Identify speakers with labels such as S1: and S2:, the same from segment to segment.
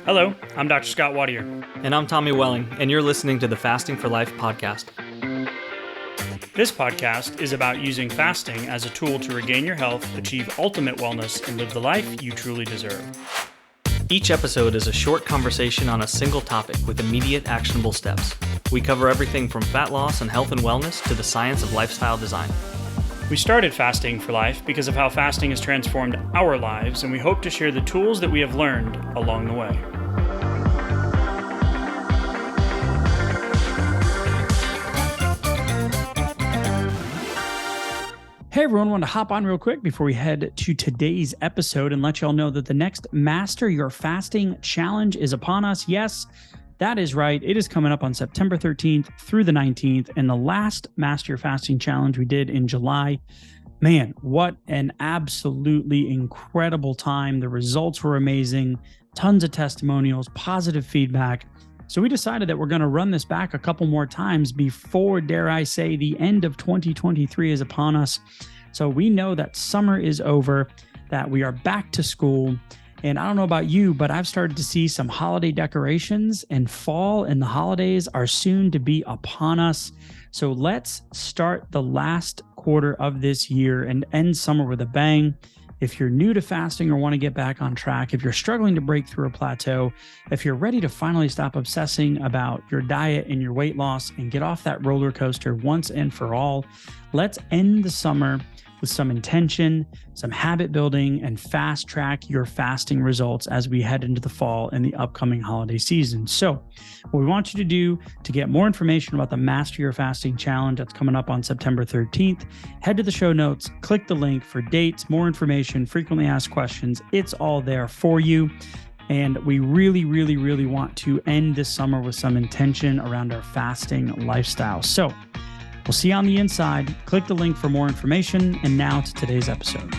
S1: Hello, I'm Dr. Scott Wadier.
S2: And I'm Tommy Welling, and you're listening to the Fasting for Life podcast.
S1: This podcast is about using fasting as a tool to regain your health, achieve ultimate wellness, and live the life you truly deserve.
S2: Each episode is a short conversation on a single topic with immediate actionable steps. We cover everything from fat loss and health and wellness to the science of lifestyle design.
S1: We started Fasting for Life because of how fasting has transformed our lives, and we hope to share the tools that we have learned along the way. Hey everyone, wanted to hop on real quick before we head to today's episode and let y'all know that the next Master Your Fasting Challenge is upon us. Yes, that is right. It is coming up on September 13th through the 19th. And the last Master Your Fasting Challenge we did in July, man, what an absolutely incredible time. The results were amazing. Tons of testimonials, positive feedback. So we decided that we're going to run this back a couple more times before, dare I say, the end of 2023 is upon us. So we know that summer is over, that we are back to school. And I don't know about you, but I've started to see some holiday decorations, and fall and the holidays are soon to be upon us. So let's start the last quarter of this year and end summer with a bang. If you're new to fasting or want to get back on track, if you're struggling to break through a plateau, if you're ready to finally stop obsessing about your diet and your weight loss and get off that roller coaster once and for all, let's end the summer with some intention, some habit building, and fast track your fasting results as we head into the fall and the upcoming holiday season. So what we want you to do to get more information about the Master Your Fasting Challenge that's coming up on September 13th, head to the show notes, click the link for dates, more information, frequently asked questions. It's all there for you. And we really, really, really want to end this summer with some intention around our fasting lifestyle. So we'll see you on the inside. Click the link for more information. And now to today's episode.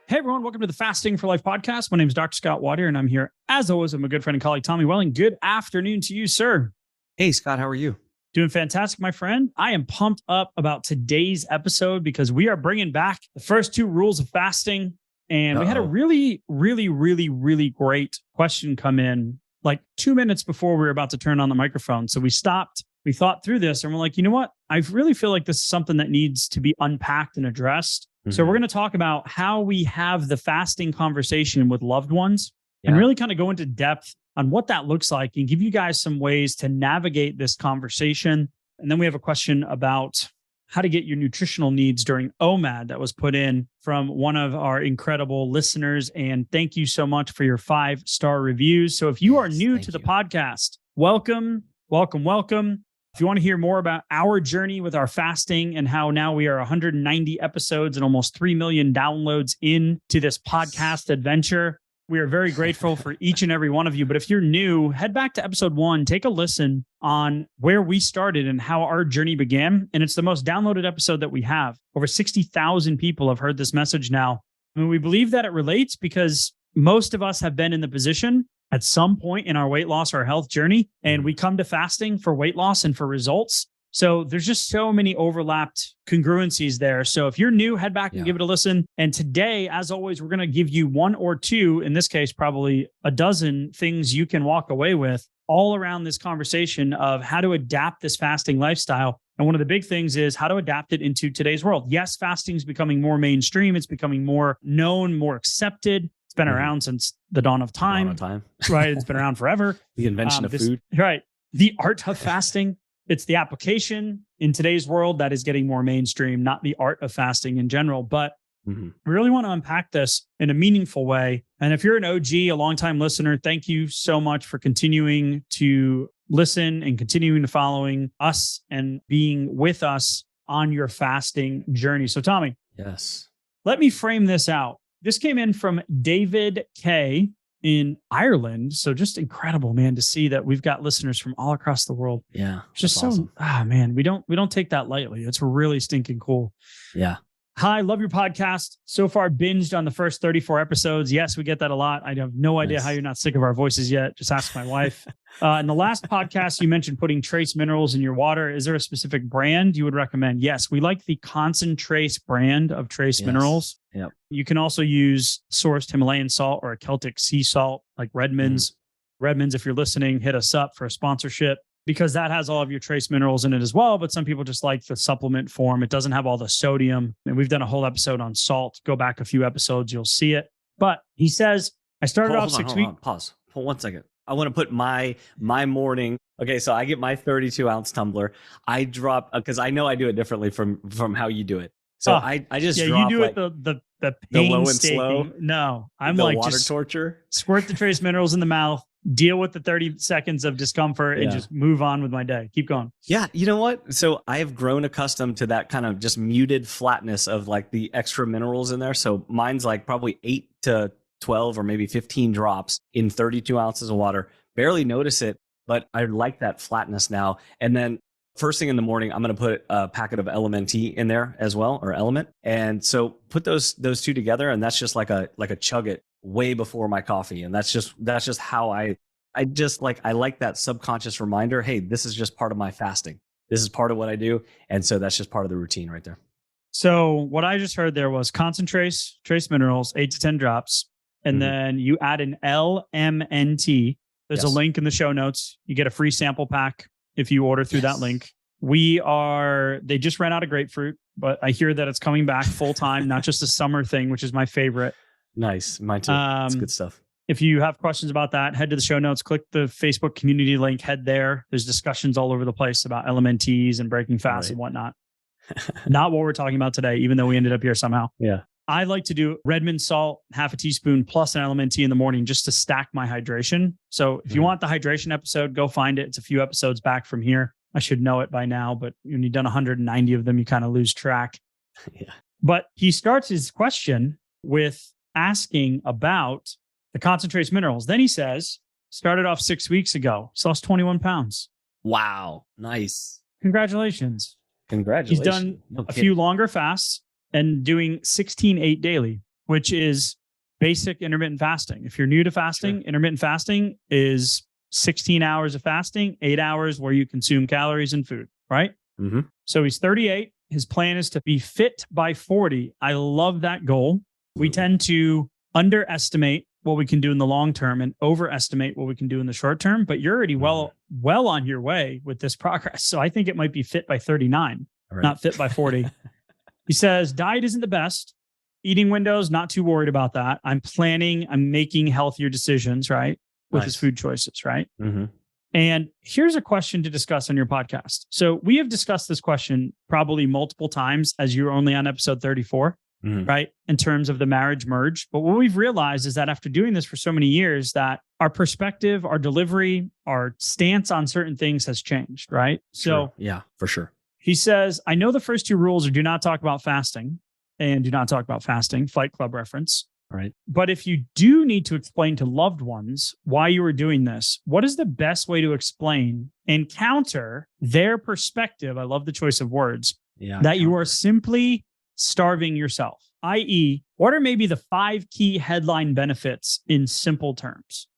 S1: Hey, everyone. Welcome to the Fasting for Life podcast. My name is Dr. Scott Wadier, and I'm here, as always, with my good friend and colleague, Tommy Welling. Good afternoon to you, sir.
S2: Hey, Scott, how are you?
S1: Doing fantastic, my friend. I am pumped up about today's episode because we are bringing back the first two rules of fasting. And we had a really, really, really, really great question come in like 2 minutes before we were about to turn on the microphone. So we stopped. We thought through this and we're like, you know what? I really feel like this is something that needs to be unpacked and addressed. Mm-hmm. So we're going to talk about how we have the fasting conversation with loved ones and really kind of go into depth on what that looks like and give you guys some ways to navigate this conversation. And then we have a question about how to get your nutritional needs during OMAD that was put in from one of our incredible listeners. And thank you so much for your 5-star reviews. So if you are new to the podcast, welcome, welcome, welcome. If you want to hear more about our journey with our fasting and how now we are 190 episodes and almost 3 million downloads into this podcast adventure, we are very grateful for each and every one of you. But if you're new, head back to episode 1, take a listen on where we started and how our journey began. And it's the most downloaded episode that we have. Over 60,000 people have heard this message now. I mean, we believe that it relates because most of us have been in the position at some point in our weight loss or health journey, and we come to fasting for weight loss and for results. So there's just so many overlapped congruencies there. So if you're new, head back and give it a listen. And today, as always, we're going to give you 1 or 2, in this case, probably a dozen things you can walk away with all around this conversation of how to adapt this fasting lifestyle. And one of the big things is how to adapt it into today's world. Yes, fasting is becoming more mainstream. It's becoming more known, more accepted. It's been around since the dawn of time. Right? It's been around forever.
S2: The invention of food.
S1: Right. The art of fasting. It's the application in today's world that is getting more mainstream, not the art of fasting in general. But we really want to unpack this in a meaningful way. And if you're an OG, a longtime listener, thank you so much for continuing to listen and continuing to following us and being with us on your fasting journey. So Tommy,
S2: yes,
S1: let me frame this out. This came in from David K. in Ireland. So just incredible, man, to see that we've got listeners from all across the world.
S2: Yeah.
S1: Just so awesome. Man, we don't take that lightly. It's really stinking cool.
S2: Yeah.
S1: Hi, love your podcast. So far, binged on the first 34 episodes. Yes, we get that a lot. I have no idea how you're not sick of our voices yet. Just ask my wife. In the last podcast, you mentioned putting trace minerals in your water. Is there a specific brand you would recommend? Yes, we like the Concentrace brand of trace minerals.
S3: Yep.
S1: You can also use sourced Himalayan salt or a Celtic sea salt like Redmond's. Redmond's, if you're listening, hit us up for a sponsorship, because that has all of your trace minerals in it as well. But some people just like the supplement form. It doesn't have all the sodium. And we've done a whole episode on salt. Go back a few episodes, you'll see it. But he says, I started off 6 weeks.
S3: Pause. Hold 1 second. I want to put my morning. Okay, so I get my 32 ounce tumbler. I drop, because I know I do it differently from how you do it. So I just drop,
S1: you do
S3: like,
S1: it the
S3: low and slow.
S1: No, I'm
S3: the
S1: like
S3: water
S1: just
S3: torture.
S1: Squirt the trace minerals in the mouth, deal with the 30 seconds of discomfort, and just move on with my day. Keep going.
S3: Yeah, you know what? So I have grown accustomed to that kind of just muted flatness of like the extra minerals in there. So mine's like probably 8 to 12 or maybe 15 drops in 32 ounces of water. Barely notice it, but I like that flatness now. And then first thing in the morning, I'm going to put a packet of LMNT in there as well, or Element. And so put those two together, and that's just like a chug it way before my coffee. And that's just how I like that subconscious reminder. Hey, this is just part of my fasting. This is part of what I do. And so that's just part of the routine right there.
S1: So what I just heard there was concentrates, trace minerals, 8 to 10 drops. And then you add an LMNT. There's a link in the show notes. You get a free sample pack if you order through that link. They just ran out of grapefruit, but I hear that it's coming back full time, not just a summer thing, which is my favorite.
S3: Nice. Mine too. It's good stuff.
S1: If you have questions about that, head to the show notes, click the Facebook community link, head there. There's discussions all over the place about LMNTs and breaking fast and whatnot. Not what we're talking about today, even though we ended up here somehow.
S3: Yeah.
S1: I like to do Redmond salt, half a teaspoon plus an LMNT in the morning just to stack my hydration. So if you want the hydration episode, go find it. It's a few episodes back from here. I should know it by now, but when you've done 190 of them, you kind of lose track.
S3: Yeah.
S1: But he starts his question with asking about the concentrates minerals. Then he says, started off 6 weeks ago. He's lost 21 pounds.
S3: Wow. Nice.
S1: Congratulations. He's done a few longer fasts and doing 16-8 daily, which is basic intermittent fasting. If you're new to fasting, intermittent fasting is 16 hours of fasting, 8 hours where you consume calories and food, right?
S3: Mm-hmm.
S1: So he's 38. His plan is to be fit by 40. I love that goal. We tend to underestimate what we can do in the long term and overestimate what we can do in the short term, but you're already well on your way with this progress. So I think it might be fit by 39, not fit by 40. He says, diet isn't the best. Eating windows, not too worried about that. I'm making healthier decisions, right? With his food choices, right?
S3: Mm-hmm.
S1: And here's a question to discuss on your podcast. So we have discussed this question probably multiple times as you're only on episode 34, right? In terms of the marriage merge. But what we've realized is that after doing this for so many years, that our perspective, our delivery, our stance on certain things has changed, right? So
S3: yeah, for sure.
S1: He says, I know the first two rules are do not talk about fasting and do not talk about fasting, Fight Club reference.
S3: Right.
S1: But if you do need to explain to loved ones why you are doing this, what is the best way to explain and counter their perspective? I love the choice of words.
S3: Yeah.
S1: That you are simply starving yourself, i.e., what are maybe the 5 key headline benefits in simple terms?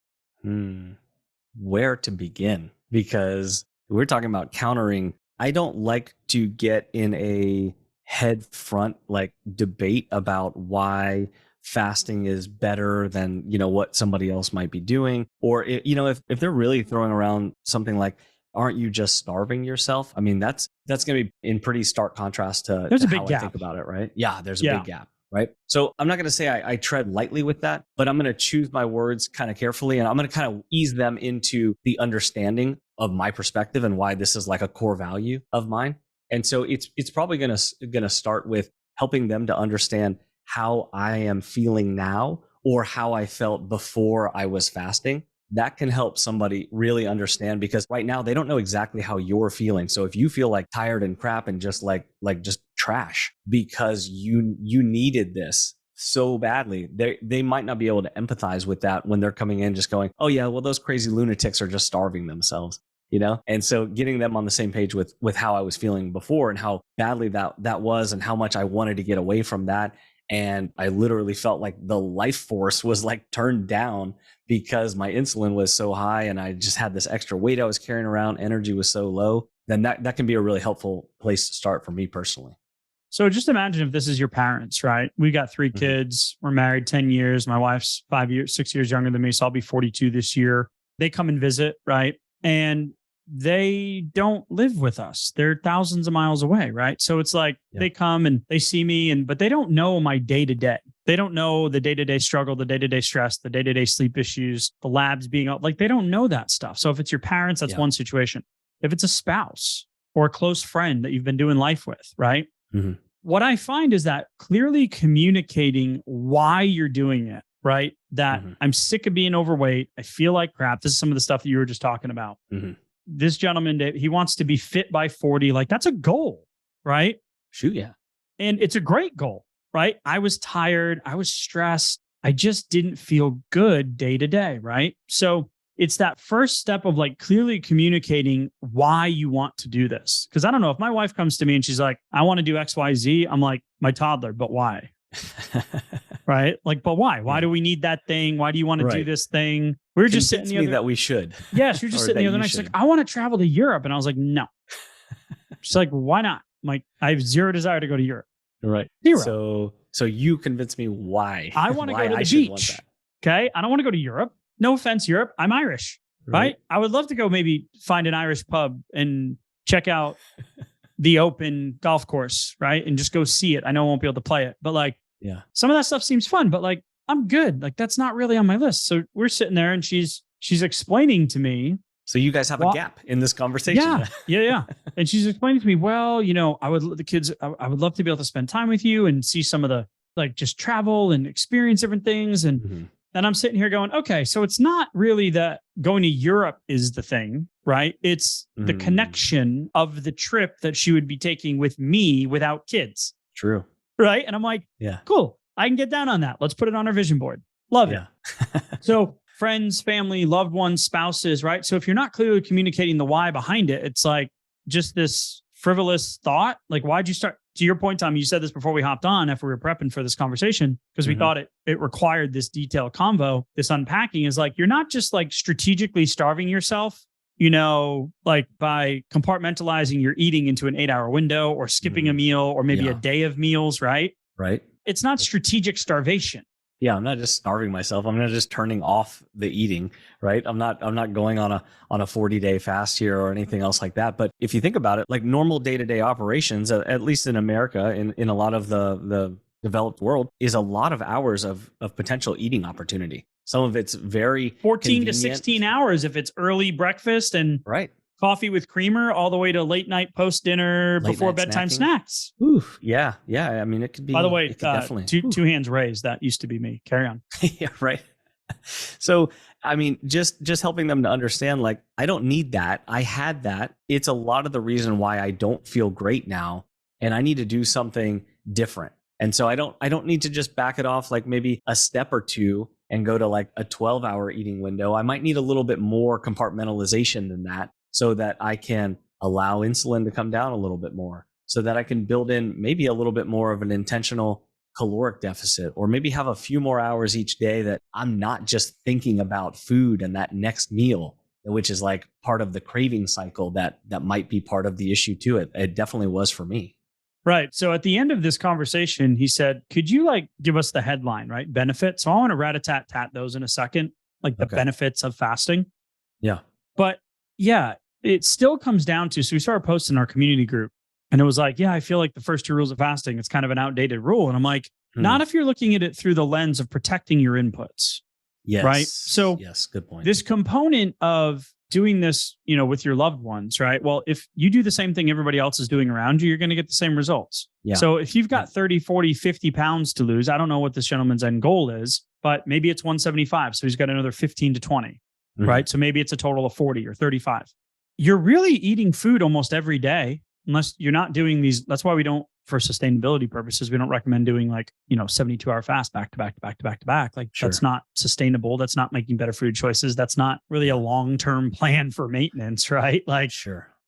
S3: Where to begin? Because we're talking about countering. I don't like to get in a head front like debate about why fasting is better than, what somebody else might be doing. Or, if they're really throwing around something like, aren't you just starving yourself? I mean, that's going to be in pretty stark contrast to
S1: a big
S3: how
S1: gap.
S3: I think about it, right? Yeah, there's a big gap, right? So I'm not going to say I tread lightly with that, but I'm going to choose my words kind of carefully, and I'm going to kind of ease them into the understanding of my perspective and why this is like a core value of mine. And so it's probably going to start with helping them to understand how I am feeling now or how I felt before I was fasting. That can help somebody really understand, because right now they don't know exactly how you're feeling. So if you feel like tired and crap and just like just trash because you needed this so badly, they might not be able to empathize with that when they're coming in just going, oh yeah, well, those crazy lunatics are just starving themselves. And so getting them on the same page with how I was feeling before and how badly that was and how much I wanted to get away from that. And I literally felt like the life force was like turned down because my insulin was so high and I just had this extra weight I was carrying around. Energy was so low. Then that can be a really helpful place to start for me personally.
S1: So just imagine if this is your parents, right? We got 3 kids. We're married 10 years. My wife's 6 years younger than me. So I'll be 42 this year. They come and visit, right? And they don't live with us. They're thousands of miles away, right? So it's like they come and they see me, but they don't know my day-to-day. They don't know the day-to-day struggle, the day-to-day stress, the day-to-day sleep issues, the labs being out. Like they don't know that stuff. So if it's your parents, that's one situation. If it's a spouse or a close friend that you've been doing life with, right? What I find is that clearly communicating why you're doing it, right? That I'm sick of being overweight. I feel like crap. This is some of the stuff that you were just talking about. This gentleman, he wants to be fit by 40. Like that's a goal, right?
S3: Shoot, yeah.
S1: And it's a great goal, right? I was tired. I was stressed. I just didn't feel good day to day, right? So it's that first step of like clearly communicating why you want to do this. Because I don't know, if my wife comes to me and she's like, I want to do X, Y, Z. I'm like, my toddler, but why? Right? Like, but why? Why do we need that thing? Why do you want to do this thing? We were just sitting the other
S3: that we should.
S1: Yes, you're just sitting the other night. She's like, I want to travel to Europe. And I was like, no. She's like, why not? I'm like, I have zero desire to go to Europe.
S3: Right.
S1: Zero.
S3: So you convinced me why.
S1: I want to go to the beach. Okay. I don't want to go to Europe. No offense, Europe. I'm Irish. Right? I would love to go maybe find an Irish pub and check out the open golf course, right? And just go see it. I know I won't be able to play it, but like, some of that stuff seems fun, but like, I'm good. Like, that's not really on my list. So we're sitting there and she's explaining to me.
S3: So you guys have a gap in this conversation.
S1: Yeah. And she's explaining to me, well, I would love to be able to spend time with you and see some of the, like, just travel and experience different things. And then I'm sitting here going, okay, so it's not really that going to Europe is the thing, right? It's the connection of the trip that she would be taking with me without kids.
S3: True.
S1: Right. And I'm like, cool. I can get down on that. Let's put it on our vision board. Love it. So friends, family, loved ones, spouses, right? So if you're not clearly communicating the why behind it, it's like just this frivolous thought. Like, why'd you start? To your point, Tom, you said this before we hopped on after we were prepping for this conversation, because we thought it required this detailed convo, this unpacking is like, you're not just like strategically starving yourself, like by compartmentalizing your eating into an 8-hour window or skipping a meal or maybe a day of meals, right?
S3: Right.
S1: It's not strategic starvation.
S3: Yeah, I'm not just starving myself. I'm not just turning off the eating, right? I'm not going on a 40-day fast here or anything else like that. But if you think about it, like normal day-to-day operations, at least in America, in a lot of the developed world, is a lot of hours of potential eating opportunity. Some of it's very
S1: 14 to 16 hours if it's early breakfast and coffee with creamer all the way to late night post dinner before bedtime snacks.
S3: Oof. Yeah. I mean, it could be.
S1: By the way, definitely two hands raised. That used to be me. Carry on.
S3: Yeah. Right. So, I mean, just helping them to understand, like, I don't need that. I had that. It's a lot of the reason why I don't feel great now, and I need to do something different. And so I don't need to just back it off like maybe a step or two and go to like a 12-hour eating window. I might need a little bit more compartmentalization than that, so that I can allow insulin to come down a little bit more, so that I can build in maybe a little bit more of an intentional caloric deficit, or maybe have a few more hours each day that I'm not just thinking about food and that next meal, which is like part of the craving cycle that might be part of the issue to it. It definitely was for me.
S1: Right. So at the end of this conversation, he said, could you like give us the headline, right? Benefits. So I want to rat-a-tat-tat those in a second, like the benefits of fasting.
S3: Yeah.
S1: But yeah, it still comes down to, so we started posting in our community group and it was like, yeah, I feel like the first 2 rules of fasting, it's kind of an outdated rule. And I'm like, not if you're looking at it through the lens of protecting your inputs.
S3: Yes.
S1: Right. So
S3: yes, good point.
S1: This component of doing this, with your loved ones, right? Well, if you do the same thing everybody else is doing around you, you're going to get the same results. Yeah. So if you've got 30, 40, 50 pounds to lose, I don't know what this gentleman's end goal is, but maybe it's 175. So he's got another 15 to 20, right? So maybe it's a total of 40 or 35. You're really eating food almost every day, unless you're not doing these. That's why we don't for sustainability purposes, we don't recommend doing 72-hour fast back to back to back to back to back. Like That's not sustainable. That's not making better food choices. That's not really a long-term plan for maintenance, right? Like,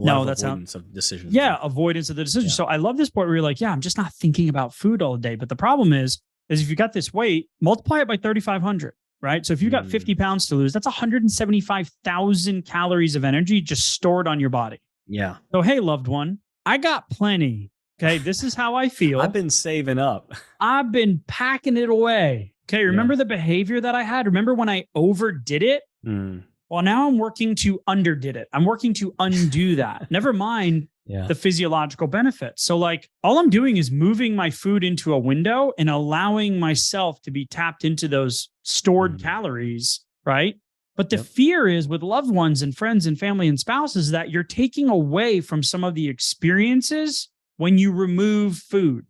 S3: no, that's avoidance of decisions.
S1: Yeah, avoidance of the decision. Yeah. So I love this part where you're like, I'm just not thinking about food all day. But the problem is if you got this weight, multiply it by 3,500. Right. So if you got 50 pounds to lose, that's 175,000 calories of energy just stored on your body.
S3: Yeah.
S1: So, hey, loved one, I got plenty. Okay. This is how I feel.
S3: I've been saving up.
S1: I've been packing it away. Okay. Remember the behavior that I had? Remember when I overdid it? Well, now I'm working to underdid it. I'm working to undo that. Never mind the physiological benefits. So all I'm doing is moving my food into a window and allowing myself to be tapped into those stored calories, right? But the fear is with loved ones and friends and family and spouses that you're taking away from some of the experiences when you remove food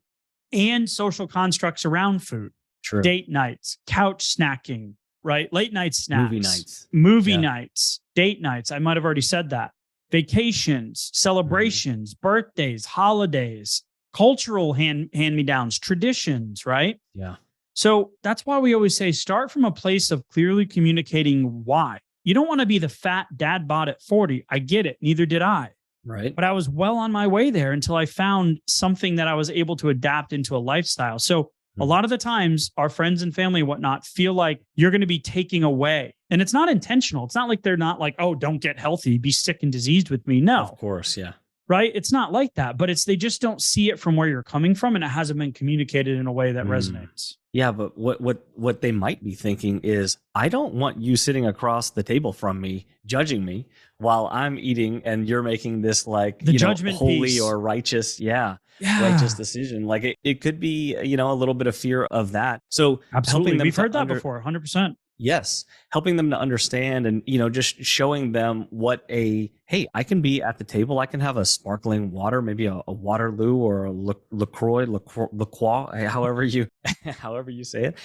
S1: and social constructs around food.
S3: True.
S1: Date nights, couch snacking, right? Late night snacks,
S3: movie
S1: nights, date nights. I might have already said that. Vacations, celebrations, birthdays, holidays, cultural hand-me-downs, traditions, right?
S3: Yeah.
S1: So that's why we always say start from a place of clearly communicating why. You don't want to be the fat dad bod at 40. I get it. Neither did I.
S3: Right.
S1: But I was well on my way there until I found something that I was able to adapt into a lifestyle. So a lot of the times our friends and family and whatnot feel like you're going to be taking away. And it's not intentional. It's not like they're not like, oh, don't get healthy, be sick and diseased with me. No.
S3: Of course. Yeah.
S1: Right. It's not like that, but they just don't see it from where you're coming from. And it hasn't been communicated in a way that resonates.
S3: Yeah. But what they might be thinking is, I don't want you sitting across the table from me, judging me while I'm eating and you're making this
S1: judgment
S3: holy
S1: piece.
S3: Or righteous. Righteous decision. It could be, a little bit of fear of that. So
S1: absolutely. We've heard that before. 100%.
S3: Yes. Helping them to understand and, just showing them hey, I can be at the table. I can have a sparkling water, maybe a Waterloo or a LaCroix, however you say it.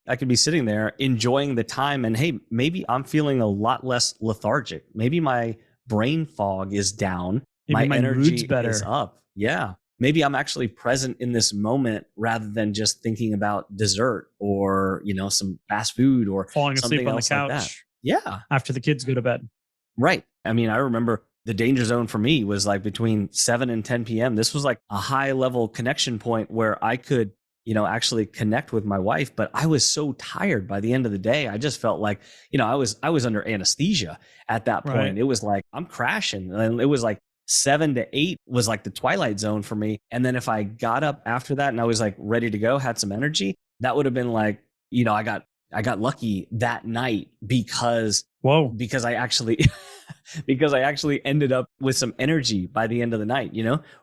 S3: I could be sitting there enjoying the time and, hey, maybe I'm feeling a lot less lethargic. Maybe my brain fog is down.
S1: Maybe my
S3: energy
S1: mood's better.
S3: Is up. Yeah. Maybe I'm actually present in this moment rather than just thinking about dessert or, some fast food or
S1: falling asleep on the couch. After the kids go to bed.
S3: Right. I mean, I remember the danger zone for me was between 7 and 10 p.m. This was a high level connection point where I could, actually connect with my wife, but I was so tired by the end of the day. I just felt like, I was under anesthesia at that point. Right. It was I'm crashing. And it was 7 to 8 was the twilight zone for me. And then if I got up after that and I was ready to go, had some energy, that would have been I got lucky that night because I actually ended up with some energy by the end of the night,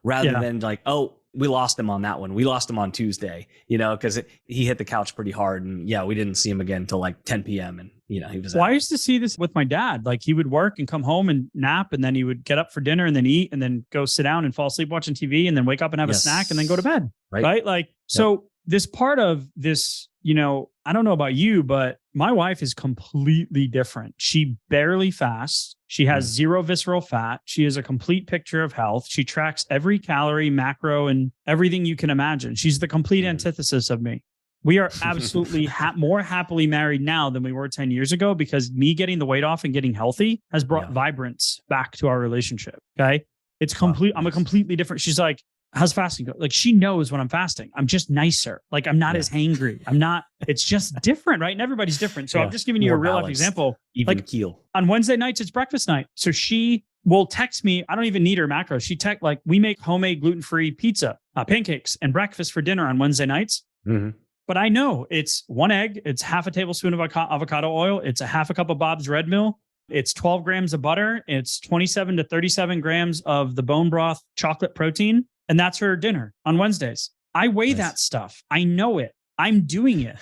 S3: rather than oh, we lost him on that one. We lost him on Tuesday, because he hit the couch pretty hard and we didn't see him again until 10 p.m. And he was
S1: I used to see this with my dad. He would work and come home and nap, and then he would get up for dinner and then eat and then go sit down and fall asleep watching TV and then wake up and have a snack and then go to bed. Right. So this part of this, I don't know about you, but my wife is completely different. She barely fasts. She has zero visceral fat. She is a complete picture of health. She tracks every calorie, macro, and everything you can imagine. She's the complete antithesis of me. We are absolutely more happily married now than we were 10 years ago because me getting the weight off and getting healthy has brought vibrance back to our relationship. Okay. It's complete. I'm a completely different. She's like, how's fasting go? She knows when I'm fasting. I'm just nicer. I'm not as hangry. I'm not, it's just different, right? And everybody's different. So I'm just giving you a real life example.
S3: Even keel.
S1: On Wednesday nights, it's breakfast night. So she will text me. I don't even need her macros. She we make homemade gluten-free pizza, pancakes and breakfast for dinner on Wednesday nights.
S3: Mm-hmm.
S1: But I know it's 1 egg. It's half a tablespoon of avocado oil. It's a half a cup of Bob's Red Mill. It's 12 grams of butter. It's 27 to 37 grams of the bone broth chocolate protein. And that's her dinner on Wednesdays. I weigh that stuff. I know it. I'm doing it.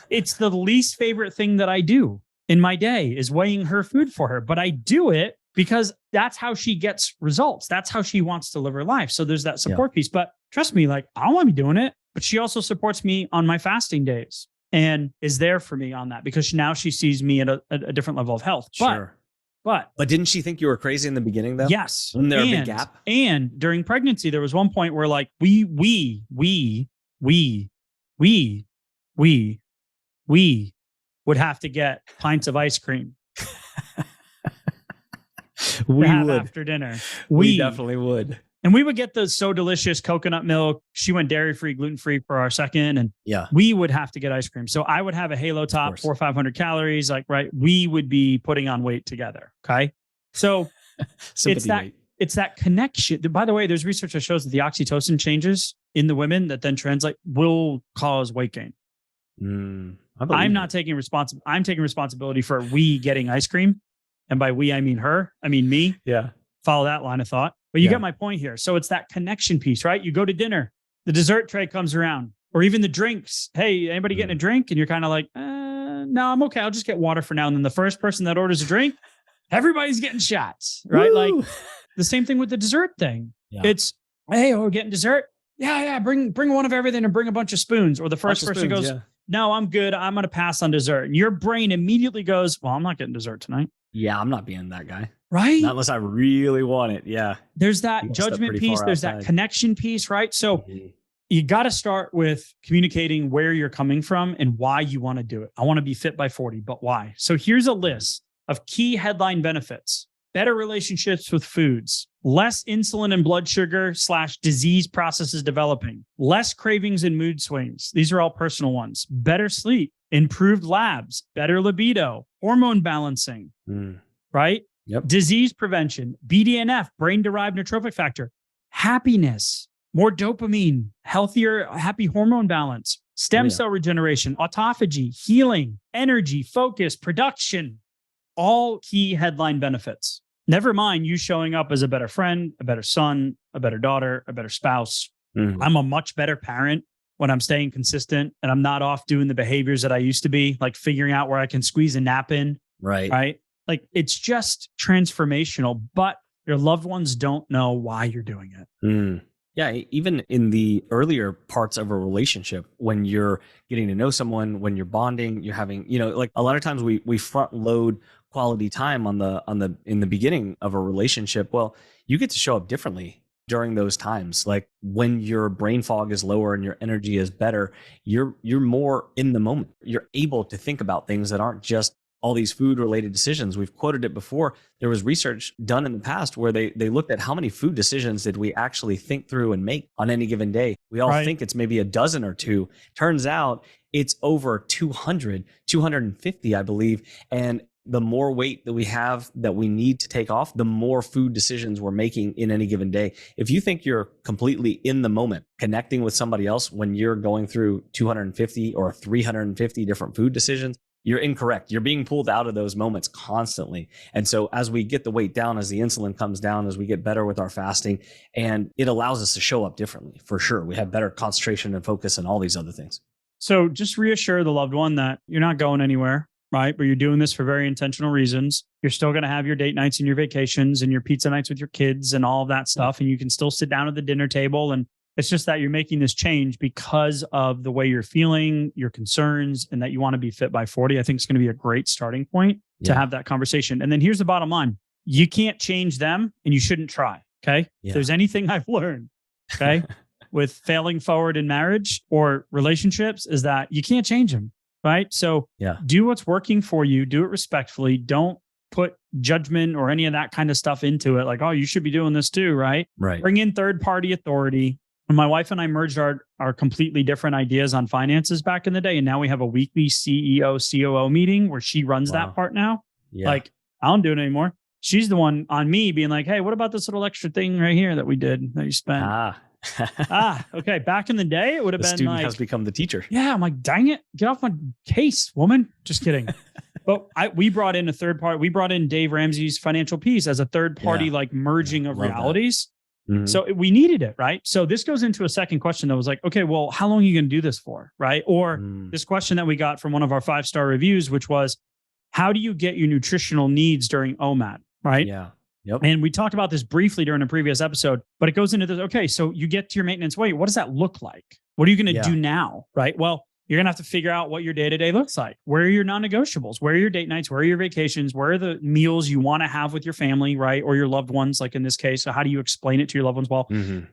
S1: It's the least favorite thing that I do in my day is weighing her food for her. But I do it because that's how she gets results. That's how she wants to live her life. So there's that support piece. But trust me, I don't want to be doing it. But she also supports me on my fasting days and is there for me on that because now she sees me at a different level of health.
S3: Sure.
S1: But
S3: didn't she think you were crazy in the beginning though?
S1: Yes.
S3: Wasn't there a big gap?
S1: And during pregnancy, there was one point where like we would have to get pints of ice cream.
S3: We would
S1: after dinner.
S3: We definitely would.
S1: And we would get the So Delicious coconut milk. She went dairy-free, gluten-free for our second. And we would have to get ice cream. So I would have a Halo Top, 400 or 500 calories. Like, right. We would be putting on weight together. Okay. So it's that connection. By the way, there's research that shows that the oxytocin changes in the women that then translate will cause weight gain. I'm not taking responsibility. I'm taking responsibility for we getting ice cream. And by we, I mean her. I mean me.
S3: Yeah.
S1: Follow that line of thought. But you get my point here. So it's that connection piece, right? You go to dinner, the dessert tray comes around, or even the drinks. Hey, anybody getting a drink? And you're kind of like, no, I'm okay. I'll just get water for now. And then the first person that orders a drink, everybody's getting shots, right? Woo! Like the same thing with the dessert thing. Yeah. It's, hey, we're getting dessert. Yeah. Bring one of everything and bring a bunch of spoons. Or the first person goes, no, I'm good. I'm going to pass on dessert. And your brain immediately goes, well, I'm not getting dessert tonight.
S3: Yeah, I'm not being that guy.
S1: Right?
S3: Not unless I really want it. Yeah.
S1: There's that judgment piece. There's that connection piece, right? So you got to start with communicating where you're coming from and why you want to do it. I want to be fit by 40, but why? So here's a list of key headline benefits: better relationships with foods, less insulin and blood sugar / disease processes developing, less cravings and mood swings. These are all personal ones. Better sleep, improved labs, better libido, hormone balancing, right?
S3: Yep.
S1: Disease prevention, BDNF, brain-derived neurotrophic factor, happiness, more dopamine, healthier, happy hormone balance, stem cell regeneration, autophagy, healing, energy, focus, production, all key headline benefits. Never mind you showing up as a better friend, a better son, a better daughter, a better spouse. I'm a much better parent when I'm staying consistent and I'm not off doing the behaviors that I used to be, like figuring out where I can squeeze a nap in. Right. Like it's just transformational, but your loved ones don't know why you're doing it.
S3: Yeah. Even in the earlier parts of a relationship, when you're getting to know someone, when you're bonding, you're having, like a lot of times we front load quality time in the beginning of a relationship. Well, you get to show up differently during those times. Like when your brain fog is lower and your energy is better, you're more in the moment. You're able to think about things that aren't just all these food related decisions. We've quoted it before. There was research done in the past where they looked at how many food decisions did we actually think through and make on any given day. We all think it's maybe a dozen or two. Turns out it's over 200, 250, I believe. And the more weight that we have that we need to take off, the more food decisions we're making in any given day. If you think you're completely in the moment, connecting with somebody else when you're going through 250 or 350 different food decisions, you're incorrect. You're being pulled out of those moments constantly. And so as we get the weight down, as the insulin comes down, as we get better with our fasting, and it allows us to show up differently, for sure. We have better concentration and focus and all these other things.
S1: So just reassure the loved one that you're not going anywhere, right? But you're doing this for very intentional reasons. You're still going to have your date nights and your vacations and your pizza nights with your kids and all of that stuff. And you can still sit down at the dinner table. And it's just that you're making this change because of the way you're feeling, your concerns, and that you want to be fit by 40. I think it's going to be a great starting point to have that conversation. And then here's the bottom line. You can't change them and you shouldn't try. Okay. If there's anything I've learned, okay, with failing forward in marriage or relationships is that you can't change them. Right. So do what's working for you. Do it respectfully. Don't put judgment or any of that kind of stuff into it. Like, oh, you should be doing this too. Right. Bring in third party authority. When my wife and I merged our completely different ideas on finances back in the day. And now we have a weekly CEO, COO meeting where she runs that part now. Like, I don't do it anymore. She's the one on me being like, hey, what about this little extra thing right here that we did that you spent? Okay. Back in the day, it would have been
S3: student
S1: like,
S3: has become the teacher.
S1: Yeah. I'm like, dang it. Get off my case, woman. Just kidding. But we brought in a third party. We brought in Dave Ramsey's Financial Peace as a third party, like merging of realities. So we needed it, right? So this goes into a second question that was like, okay, well, how long are you going to do this for, right? Or this question that we got from one of our 5-star reviews, which was, how do you get your nutritional needs during OMAD, right? And we talked about this briefly during a previous episode, but it goes into this, okay, so you get to your maintenance weight. What does that look like? What are you going to do now, right? Well, You're going to have to figure out what your day-to-day looks like. Where are your non-negotiables? Where are your date nights? Where are your vacations? Where are the meals you want to have with your family, right? Or your loved ones, like in this case. So how do you explain it to your loved ones? Well,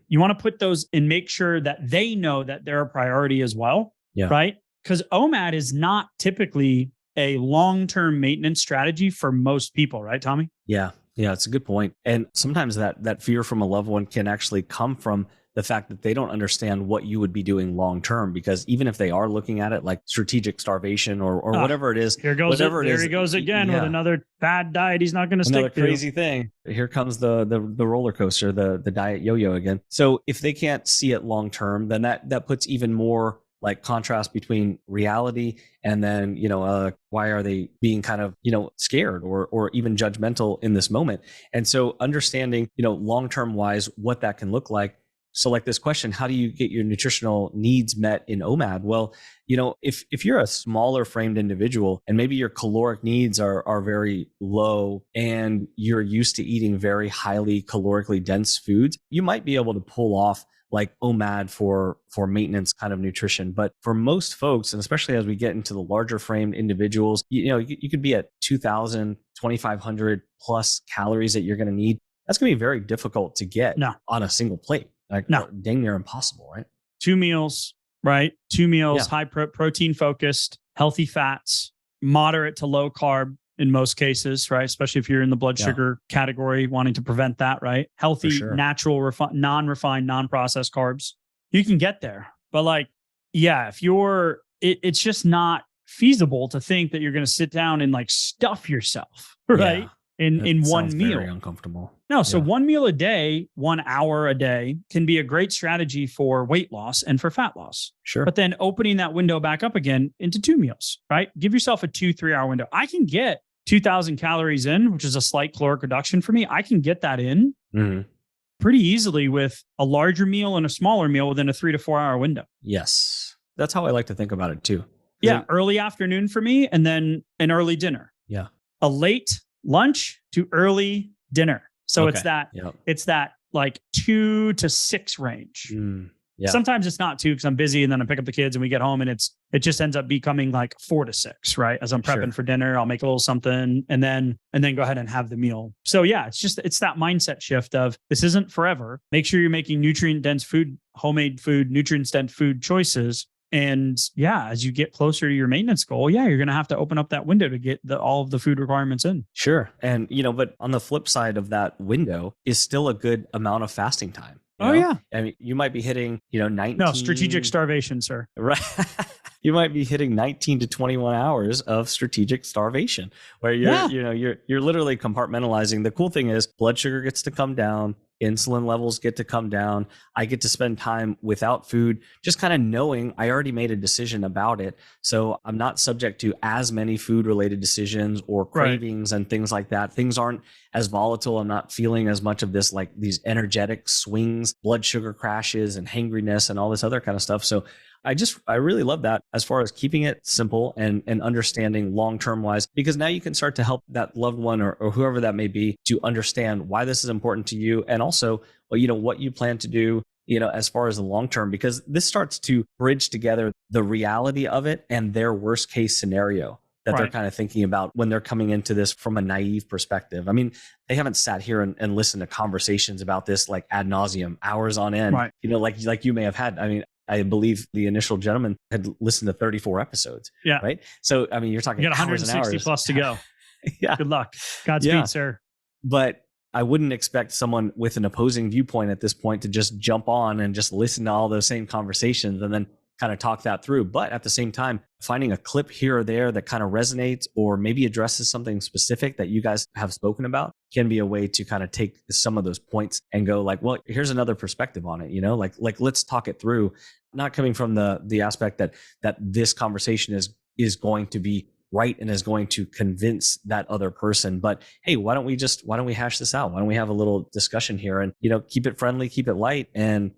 S1: you want to put those and make sure that they know that they're a priority as well, right? Because OMAD is not typically a long-term maintenance strategy for most people, right, Tommy?
S3: Yeah, it's a good point. And sometimes that fear from a loved one can actually come from the fact that they don't understand what you would be doing long term, because even if they are looking at it like strategic starvation or whatever it is,
S1: he goes again with another bad diet he's not going to stick to.
S3: Another crazy thing. Here comes the roller coaster, the diet yo-yo again. So if they can't see it long term, then that puts even more like contrast between reality and then, why are they being kind of, scared or even judgmental in this moment? And so understanding, long-term wise, what that can look like. So like this question, how do you get your nutritional needs met in OMAD? Well, if you're a smaller framed individual and maybe your caloric needs are very low and you're used to eating very highly calorically dense foods, you might be able to pull off like OMAD for maintenance kind of nutrition. But for most folks, and especially as we get into the larger framed individuals, you could be at 2,000, 2,500 plus calories that you're going to need. That's going to be very difficult to get on a single plate. Dang near impossible, right?
S1: 2 meals, right? 2 meals, high protein focused, healthy fats, moderate to low carb in most cases, right? Especially if you're in the blood sugar category, wanting to prevent that, right? Healthy, natural, non-refined, non-processed carbs. You can get there. But if it's just not feasible to think that you're going to sit down and stuff yourself, right? In one meal.
S3: Very uncomfortable.
S1: No, so 1 meal a day, 1 hour a day can be a great strategy for weight loss and for fat loss.
S3: Sure.
S1: But then opening that window back up again into 2 meals, right? Give yourself a 2-3 hour window. I can get 2,000 calories in, which is a slight caloric reduction for me. I can get that in pretty easily with a larger meal and a smaller meal within a 3 to 4 hour window.
S3: Yes. That's how I like to think about it too.
S1: Yeah. Early afternoon for me and then an early dinner.
S3: Yeah.
S1: A late lunch to early dinner. So it's that 2 to 6 range. Sometimes it's not 2 because I'm busy and then I pick up the kids and we get home and it just ends up becoming 4 to 6, right? As I'm prepping for dinner, I'll make a little something and then go ahead and have the meal. So it's that mindset shift of this isn't forever. Make sure you're making nutrient dense food, homemade food, nutrient dense food choices. And as you get closer to your maintenance goal, you're going to have to open up that window to get all of the food requirements in.
S3: Sure. And, but on the flip side of that window is still a good amount of fasting time. I mean, you might be hitting, 19.
S1: No, strategic starvation, sir.
S3: Right. You might be hitting 19 to 21 hours of strategic starvation where you're literally compartmentalizing. The cool thing is blood sugar gets to come down. Insulin levels get to come down. I get to spend time without food, just kind of knowing I already made a decision about it. So I'm not subject to as many food related decisions or cravings and things like that. Things aren't as volatile. I'm not feeling as much of this, these energetic swings, blood sugar crashes and hangriness and all this other kind of stuff. So I really love that as far as keeping it simple and understanding long-term wise, because now you can start to help that loved one or whoever that may be to understand why this is important to you. And also, what you plan to do, as far as the long-term, because this starts to bridge together the reality of it and their worst case scenario that they're kind of thinking about when they're coming into this from a naive perspective. I mean, they haven't sat here and listened to conversations about this ad nauseum, hours on end, like you may have had. I mean, I believe the initial gentleman had listened to 34 episodes. Yeah. Right. So, I mean, you're talking
S1: you got 160 plus to go. Good luck. Godspeed, sir.
S3: But I wouldn't expect someone with an opposing viewpoint at this point to just jump on and just listen to all those same conversations and then kind of talk that through. But at the same time, finding a clip here or there that kind of resonates or maybe addresses something specific that you guys have spoken about can be a way to kind of take some of those points and go well, here's another perspective on it, let's talk it through, not coming from the aspect that this conversation is going to be right and is going to convince that other person. But hey, why don't we hash this out? Why don't we have a little discussion here and, keep it friendly, keep it light. And,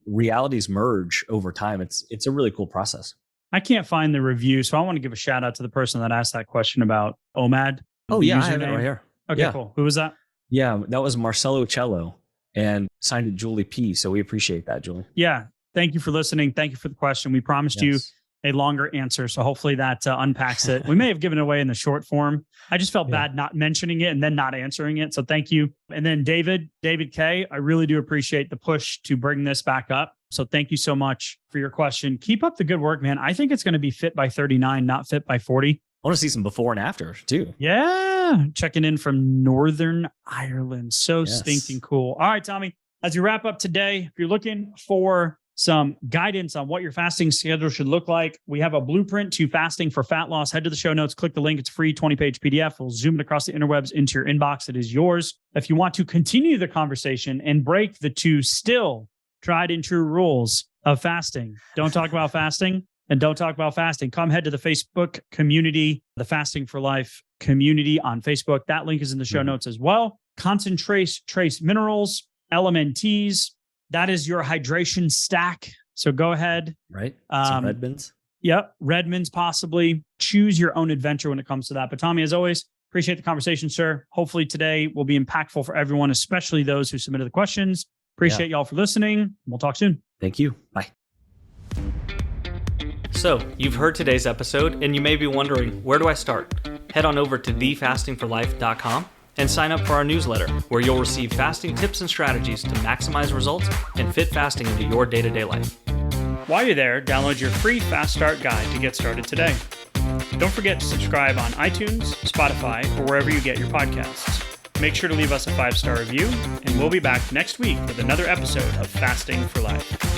S3: realities merge over time. It's a really cool process.
S1: I can't find the review. So I want to give a shout out to the person that asked that question about OMAD.
S3: Oh yeah, I have it right here.
S1: Okay, cool. Who was that?
S3: Yeah, that was Marcelo Cello and signed it Julie P. So we appreciate that, Julie.
S1: Yeah. Thank you for listening. Thank you for the question. We promised you a longer answer. So hopefully that unpacks it. We may have given it away in the short form. I just felt bad not mentioning it and then not answering it. So thank you. And then David K, I really do appreciate the push to bring this back up. So thank you so much for your question. Keep up the good work, man. I think it's going to be fit by 39, not fit by 40.
S3: I want to see some before and after too.
S1: Yeah. Checking in from Northern Ireland. So stinking cool. All right, Tommy, as we wrap up today, if you're looking for some guidance on what your fasting schedule should look like, we have a blueprint to fasting for fat loss. Head to the show notes, click the link. It's a free 20-page PDF. We'll zoom it across the interwebs into your inbox. It is yours. If you want to continue the conversation and break the two still tried and true rules of fasting, don't talk about fasting and don't talk about fasting, come head to the Facebook community, the Fasting for Life community on Facebook. That link is in the show notes as well. Concentrate trace minerals, LMNTs. That is your hydration stack. So go ahead.
S3: Right. Some Redmonds.
S1: Yep. Redmonds, possibly. Choose your own adventure when it comes to that. But Tommy, as always, appreciate the conversation, sir. Hopefully today will be impactful for everyone, especially those who submitted the questions. Appreciate y'all for listening. We'll talk soon.
S3: Thank you. Bye.
S2: So, you've heard today's episode, and you may be wondering, where do I start? Head on over to thefastingforlife.com and sign up for our newsletter, where you'll receive fasting tips and strategies to maximize results and fit fasting into your day-to-day life.
S1: While you're there, download your free Fast Start guide to get started today. Don't forget to subscribe on iTunes, Spotify, or wherever you get your podcasts. Make sure to leave us a 5-star review, and we'll be back next week with another episode of Fasting for Life.